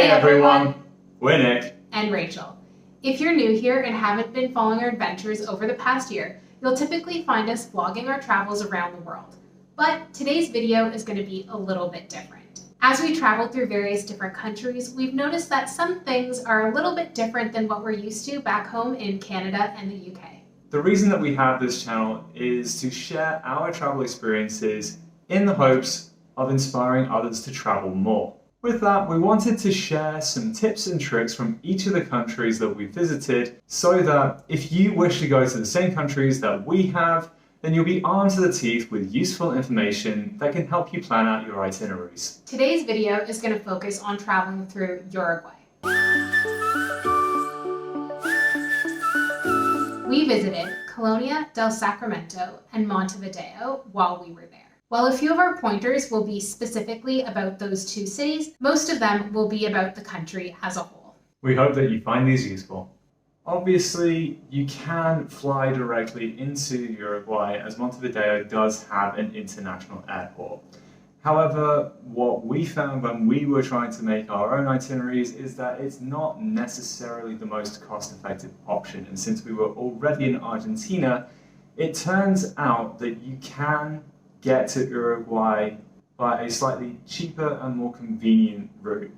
Hey everyone, we're Nick and Rachel. If you're new here and haven't been following our adventures over the past year, you'll typically find us vlogging our travels around the world. But today's video is going to be a little bit different. As we traveled through various different countries, we've noticed that some things are a little bit different than what we're used to back home in Canada and the UK. The reason that we have this channel is to share our travel experiences in the hopes of inspiring others to travel more. With that, we wanted to share some tips and tricks from each of the countries that we visited so that if you wish to go to the same countries that we have, then you'll be armed to the teeth with useful information that can help you plan out your itineraries. Today's video is going to focus on traveling through Uruguay. We visited Colonia del Sacramento and Montevideo while we were there. While a few of our pointers will be specifically about those two cities, most of them will be about the country as a whole. We hope that you find these useful. Obviously, you can fly directly into Uruguay as Montevideo does have an international airport. However, what we found when we were trying to make our own itineraries is that it's not necessarily the most cost-effective option. And since we were already in Argentina, it turns out that you can get to Uruguay by a slightly cheaper and more convenient route.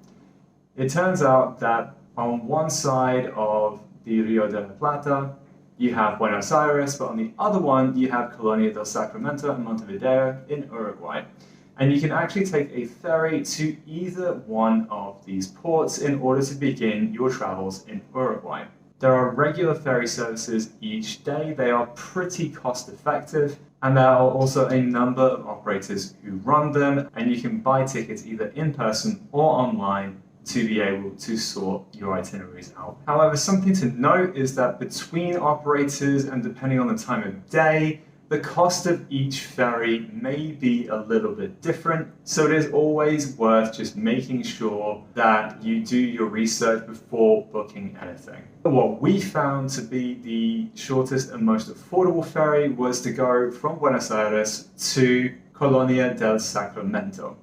It turns out that on one side of the Rio de la Plata, you have Buenos Aires, but on the other one, you have Colonia del Sacramento and Montevideo in Uruguay. And you can actually take a ferry to either one of these ports in order to begin your travels in Uruguay. There are regular ferry services each day. They are pretty cost effective. And there are also a number of operators who run them, and you can buy tickets either in person or online to be able to sort your itineraries out. However, something to note is that between operators and depending on the time of day, the cost of each ferry may be a little bit different, so it is always worth just making sure that you do your research before booking anything. What we found to be the shortest and most affordable ferry was to go from Buenos Aires to Colonia del Sacramento.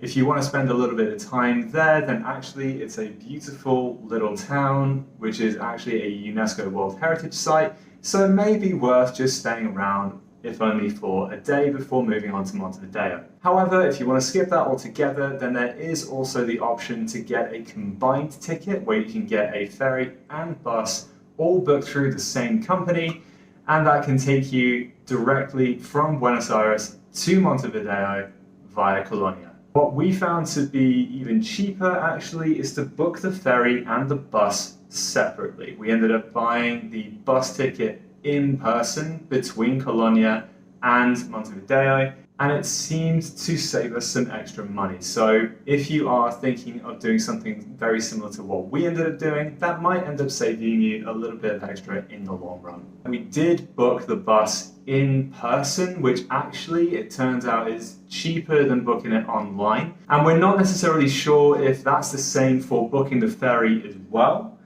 If you want to spend a little bit of time there, then actually it's a beautiful little town, which is actually a UNESCO World Heritage Site, so it may be worth just staying around, if only for a day before moving on to Montevideo. However, if you want to skip that altogether, then there is also the option to get a combined ticket where you can get a ferry and bus all booked through the same company, and that can take you directly from Buenos Aires to Montevideo via Colonia. What we found to be even cheaper actually is to book the ferry and the bus separately. We ended up buying the bus ticket in person between Colonia and Montevideo, and it seemed to save us some extra money. So if you are thinking of doing something very similar to what we ended up doing, that might end up saving you a little bit of extra in the long run. We did book the bus in person, which actually it turns out is cheaper than booking it online. And we're not necessarily sure if that's the same for booking the ferry as well,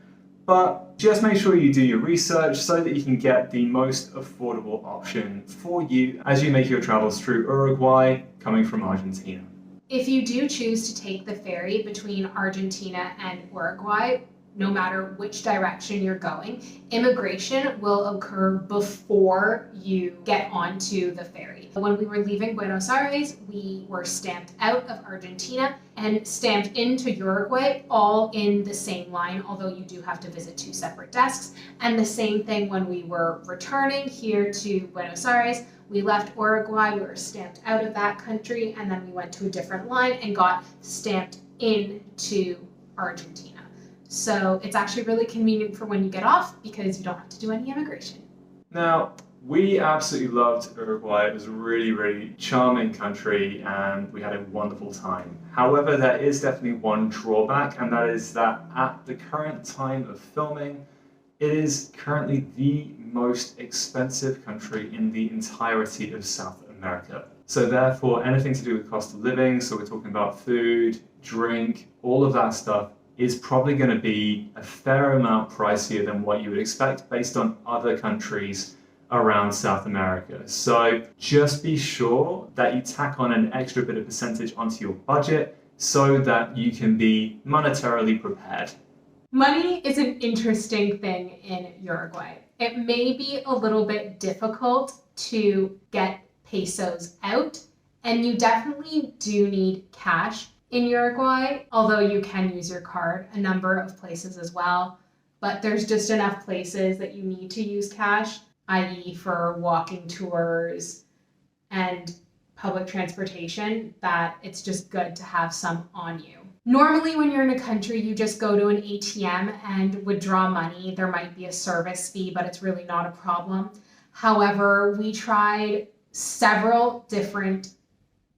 but just make sure you do your research so that you can get the most affordable option for you as you make your travels through Uruguay coming from Argentina. If you do choose to take the ferry between Argentina and Uruguay, no matter which direction you're going, immigration will occur before you get onto the ferry. When we were leaving Buenos Aires, we were stamped out of Argentina and stamped into Uruguay, all in the same line, although you do have to visit two separate desks. And the same thing when we were returning here to Buenos Aires. We left Uruguay, we were stamped out of that country, and then we went to a different line and got stamped into Argentina. So it's actually really convenient for when you get off because you don't have to do any immigration. Now, we absolutely loved Uruguay. It was a really, really charming country and we had a wonderful time. However, there is definitely one drawback, and that is that at the current time of filming, it is currently the most expensive country in the entirety of South America. So therefore, anything to do with cost of living, so we're talking about food, drink, all of that stuff, is probably going to be a fair amount pricier than what you would expect based on other countries around South America. So just be sure that you tack on an extra bit of percentage onto your budget so that you can be monetarily prepared. Money is an interesting thing in Uruguay. It may be a little bit difficult to get pesos out, and you definitely do need cash in Uruguay, although you can use your card a number of places as well. But there's just enough places that you need to use cash, i.e. for walking tours and public transportation, that it's just good to have some on you. Normally, when you're in a country, you just go to an ATM and withdraw money. There might be a service fee, but it's really not a problem. However, we tried several different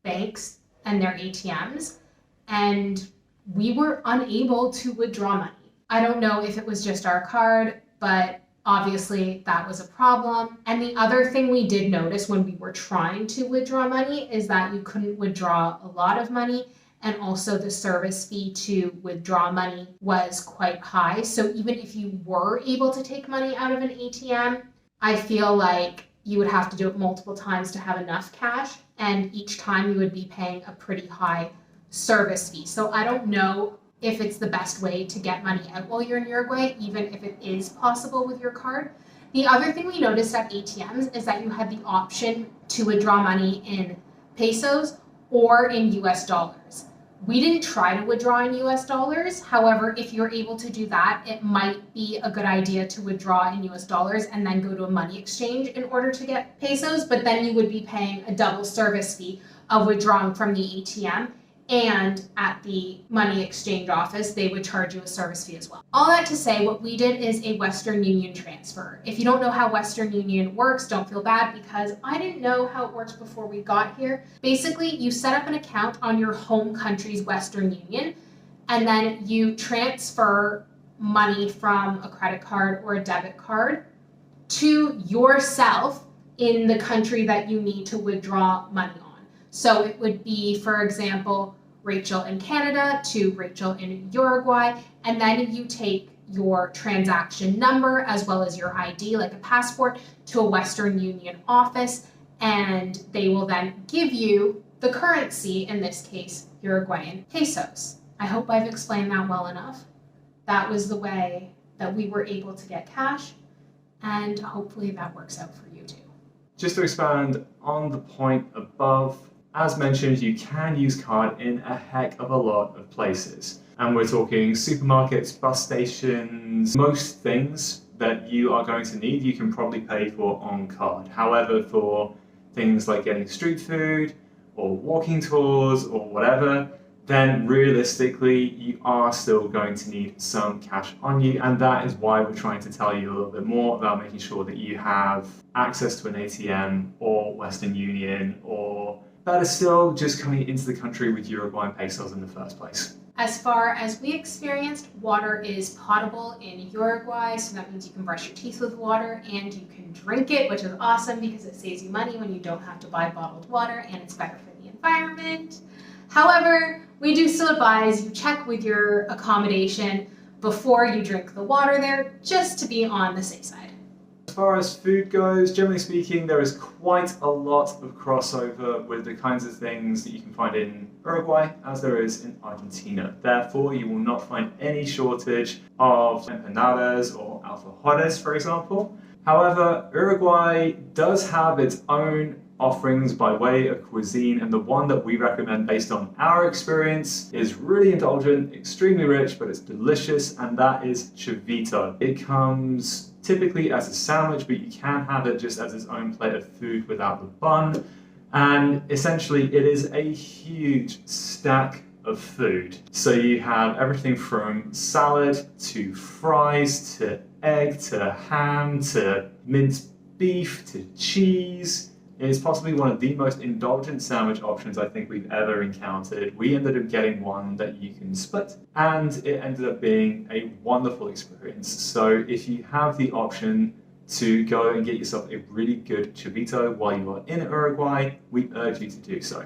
banks and their ATMs, and we were unable to withdraw money. I don't know if it was just our card, but obviously that was a problem. And the other thing we did notice when we were trying to withdraw money is that you couldn't withdraw a lot of money, and also the service fee to withdraw money was quite high. So even if you were able to take money out of an ATM, I feel like you would have to do it multiple times to have enough cash, and each time you would be paying a pretty high service fee. So I don't know if it's the best way to get money out while you're in Uruguay, even if it is possible with your card. The other thing we noticed at ATMs is that you had the option to withdraw money in pesos or in US dollars. We didn't try to withdraw in US dollars. However, if you're able to do that, it might be a good idea to withdraw in US dollars and then go to a money exchange in order to get pesos, but then you would be paying a double service fee of withdrawing from the ATM, and at the money exchange office, they would charge you a service fee as well. All that to say, what we did is a Western Union transfer. If you don't know how Western Union works, don't feel bad, because I didn't know how it works before we got here. Basically, you set up an account on your home country's Western Union, and then you transfer money from a credit card or a debit card to yourself in the country that you need to withdraw money on. So it would be, for example, Rachel in Canada to Rachel in Uruguay, and then you take your transaction number as well as your ID, like a passport, to a Western Union office, and they will then give you the currency, in this case, Uruguayan pesos. I hope I've explained that well enough. That was the way that we were able to get cash, and hopefully that works out for you too. Just to expand on the point above, as mentioned, you can use card in a heck of a lot of places. And we're talking supermarkets, bus stations, most things that you are going to need, you can probably pay for on card. However, for things like getting street food or walking tours or whatever, then realistically, you are still going to need some cash on you. And that is why we're trying to tell you a little bit more about making sure that you have access to an ATM or Western Union, or better still, just coming into the country with Uruguayan pesos in the first place. As far as we experienced, water is potable in Uruguay, so that means you can brush your teeth with water and you can drink it, which is awesome because it saves you money when you don't have to buy bottled water, and it's better for the environment. However, we do still advise you check with your accommodation before you drink the water there, just to be on the safe side. As far as food goes, generally speaking, there is quite a lot of crossover with the kinds of things that you can find in Uruguay as there is in Argentina. Therefore, you will not find any shortage of empanadas or alfajores, for example. However, Uruguay does have its own offerings by way of cuisine, and the one that we recommend based on our experience is really indulgent, extremely rich, but it's delicious, and that is chavito. It comes typically as a sandwich, but you can have it just as its own plate of food without the bun. And essentially, it is a huge stack of food. So you have everything from salad to fries to egg to ham to minced beef to cheese. It is possibly one of the most indulgent sandwich options I think we've ever encountered. We ended up getting one that you can split, and it ended up being a wonderful experience. So if you have the option to go and get yourself a really good chavito while you are in Uruguay, we urge you to do so.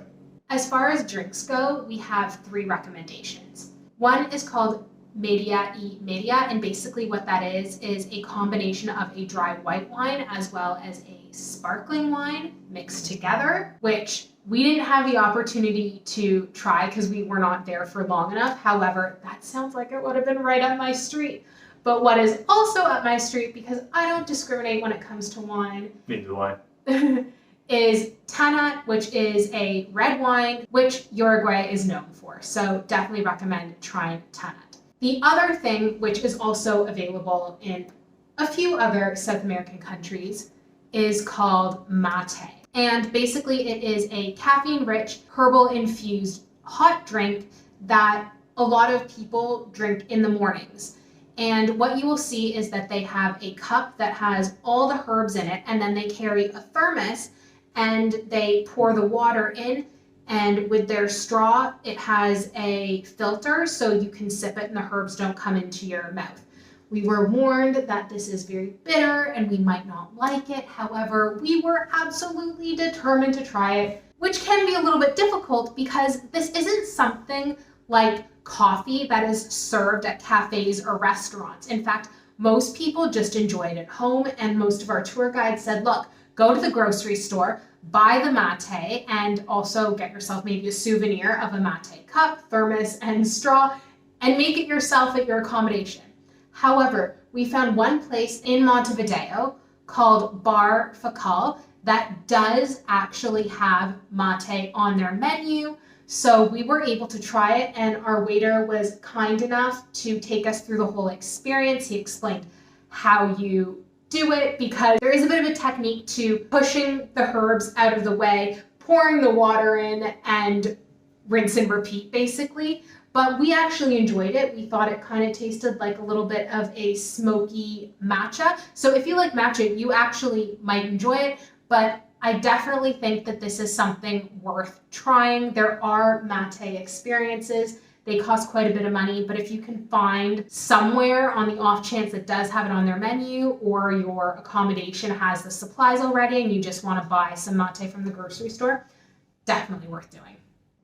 As far as drinks go, we have 3 recommendations. One is called Media y Media, and basically what that is a combination of a dry white wine as well as a sparkling wine mixed together, which We didn't have the opportunity to try because we were not there for long enough. However, that sounds like it would have been right up my street. But what is also up my street, because I don't discriminate when it comes to wine, Neither do I. is Tanat, which is a red wine, which Uruguay is known for. So definitely recommend trying Tanat. The other thing, which is also available in a few other South American countries, is called mate. And basically it is a caffeine-rich, herbal-infused hot drink that a lot of people drink in the mornings. And what you will see is that they have a cup that has all the herbs in it, and then they carry a thermos and they pour the water in, and with their straw, it has a filter so you can sip it and the herbs don't come into your mouth. We were warned that this is very bitter and we might not like it. However, we were absolutely determined to try it, which can be a little bit difficult because this isn't something like coffee that is served at cafes or restaurants. In fact, most people just enjoy it at home, and most of our tour guides said, look, go to the grocery store, buy the mate, and also get yourself maybe a souvenir of a mate cup, thermos, and straw, and make it yourself at your accommodation. However, we found one place in Montevideo called Bar Facal that does actually have mate on their menu. So we were able to try it, and our waiter was kind enough to take us through the whole experience. He explained how you do it, because there is a bit of a technique to pushing the herbs out of the way, pouring the water in, and rinse and repeat basically. But we actually enjoyed it. We thought it kind of tasted like a little bit of a smoky matcha. So if you like matcha, you actually might enjoy it, but I definitely think that this is something worth trying. There are mate experiences. They cost quite a bit of money, but if you can find somewhere on the off chance that does have it on their menu, or your accommodation has the supplies already and you just want to buy some mate from the grocery store, definitely worth doing.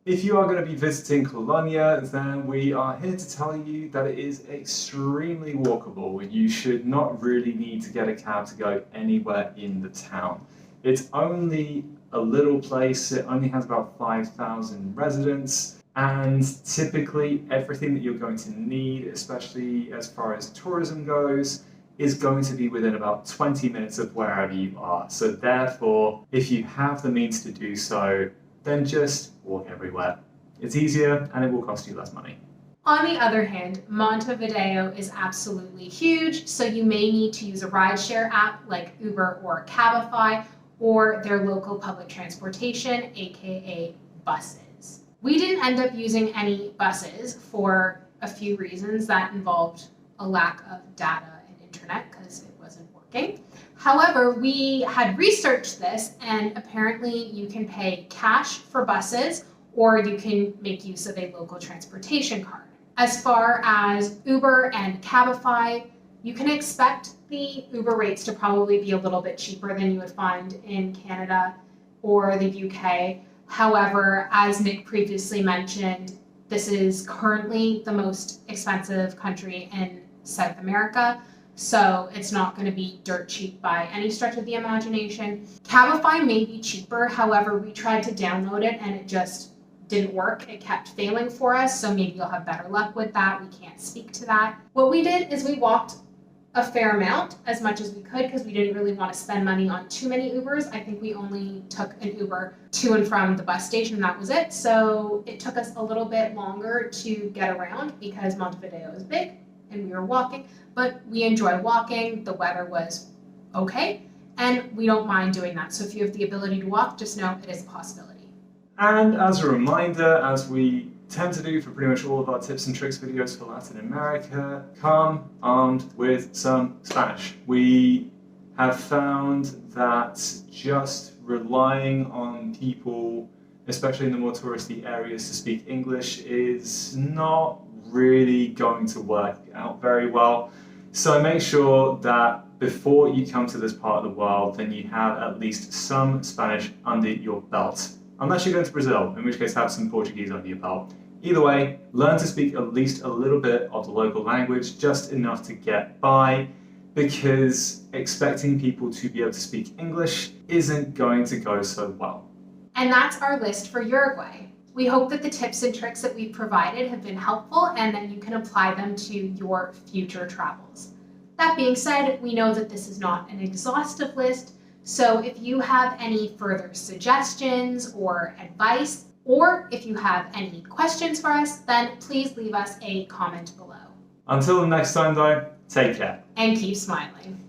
If you are going to be visiting Colonia, then we are here to tell you that it is extremely walkable. You should not really need to get a cab to go anywhere in the town. It's only a little place. It only has about 5,000 residents, and typically everything that you're going to need, especially as far as tourism goes, is going to be within about 20 minutes of wherever you are. So therefore, if you have the means to do so, then just walk everywhere. It's easier and it will cost you less money. On the other hand, Montevideo is absolutely huge, so you may need to use a rideshare app like Uber or Cabify, or their local public transportation, aka buses. We didn't end up using any buses for a few reasons that involved a lack of data and internet because it wasn't working. However, we had researched this, and apparently you can pay cash for buses, or you can make use of a local transportation card. As far as Uber and Cabify, you can expect the Uber rates to probably be a little bit cheaper than you would find in Canada or the UK. However, as Nick previously mentioned, this is currently the most expensive country in South America, so it's not going to be dirt cheap by any stretch of the imagination. Cabify may be cheaper, however, we tried to download it and it just didn't work. It kept failing for us, so maybe you'll have better luck with that. We can't speak to that. What we did is we walked a fair amount, as much as we could, because we didn't really want to spend money on too many Ubers. I think we only took an Uber to and from the bus station, and that was it. So it took us a little bit longer to get around because Montevideo is big and we were walking, but we enjoyed walking. The weather was okay, and we don't mind doing that. So if you have the ability to walk, just know it is a possibility. And as a reminder, as we tend to do for pretty much all of our tips and tricks videos for Latin America, come armed with some Spanish. We have found that just relying on people, especially in the more touristy areas, to speak English is not really going to work out very well. So make sure that before you come to this part of the world, then you have at least some Spanish under your belt. Unless you're going to Brazil, in which case have some Portuguese under your belt. Either way, learn to speak at least a little bit of the local language, just enough to get by, because expecting people to be able to speak English isn't going to go so well. And that's our list for Uruguay. We hope that the tips and tricks that we've provided have been helpful and that you can apply them to your future travels. That being said, we know that this is not an exhaustive list, so if you have any further suggestions or advice, or if you have any questions for us, then please leave us a comment below. Until the next time though, take care. And keep smiling.